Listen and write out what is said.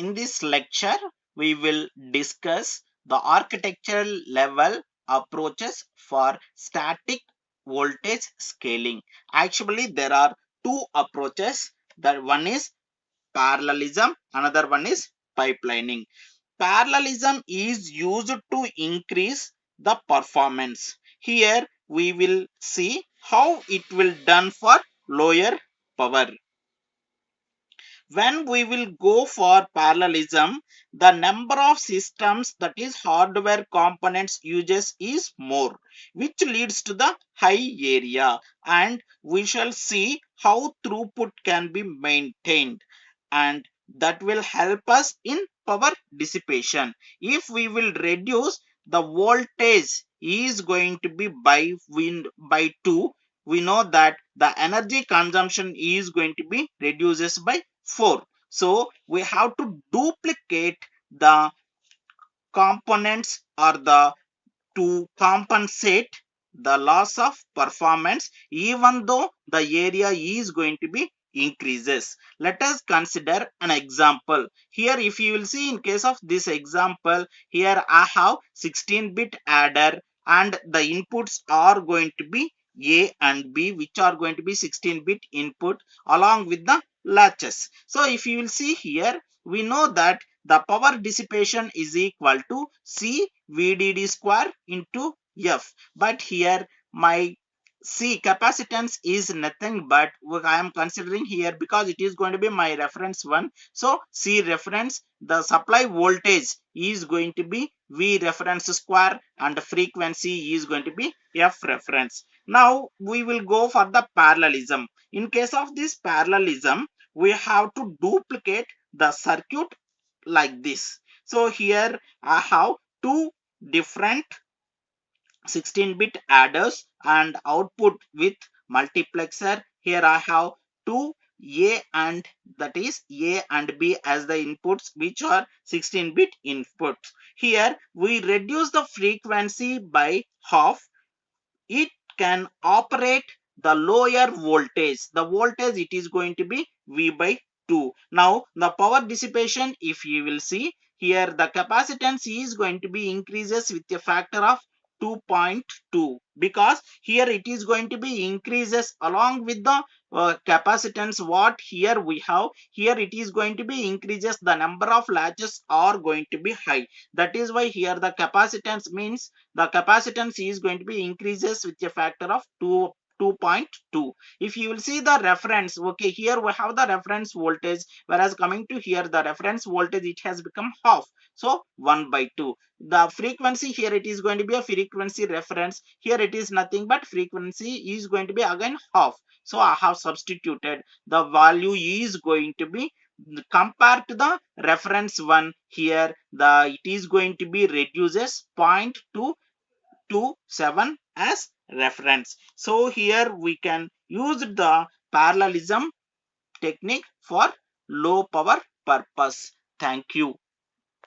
In this lecture, we will discuss the architectural level approaches for static voltage scaling. Actually, there are two approaches. That one is parallelism, another one is pipelining. Parallelism is used to increase the performance. Here we will see how it will done for lower power. When we will go for parallelism, the number of systems, that is hardware components uses, is more, which leads to the high area, and we shall see how throughput can be maintained, and that will help us in power dissipation. If we will reduce the voltage is going to be by 2, we know that the energy consumption is going to be reduces by 4. So we have to duplicate the components or the to compensate the loss of performance, even though the area is going to be increases. Let us consider an example. Here if you will see, in case of this example, here I have 16-bit adder and the inputs are going to be A and B, which are going to be 16-bit input along with the latches. So if you will see here, we know that the power dissipation is equal to C VDD square into F. But here my C capacitance is nothing but what I am considering here, because it is going to be my reference one. So C reference, the supply voltage is going to be V reference square and frequency is going to be F reference. Now we will go for the parallelism. In case of this parallelism, we have to duplicate the circuit like this. So here I have two different 16-bit adders and output with multiplexer. Here I have two A and, that is A and B as the inputs, which are 16-bit inputs. Here we reduce the frequency by half. It can operate the lower voltage. The voltage it is going to be V by 2. Now the power dissipation, if you will see here, the capacitance is going to be increases with a factor of 2.2, because here it is going to be increases along with the capacitance. What here we have, here it is going to be increases, the number of latches are going to be high. That is why here the capacitance means the capacitance is going to be increases with a factor of 2.2. If you will see the reference, okay, here we have the reference voltage, whereas coming to here the reference voltage, it has become half, so 1 by 2. The frequency here, it is going to be a frequency reference, here it is nothing but frequency is going to be again half, so I have substituted, the value is going to be compared to the reference one. Here the it is going to be reduces 0.227 as reference. So here we can use the parallelism technique for low power purpose. Thank you.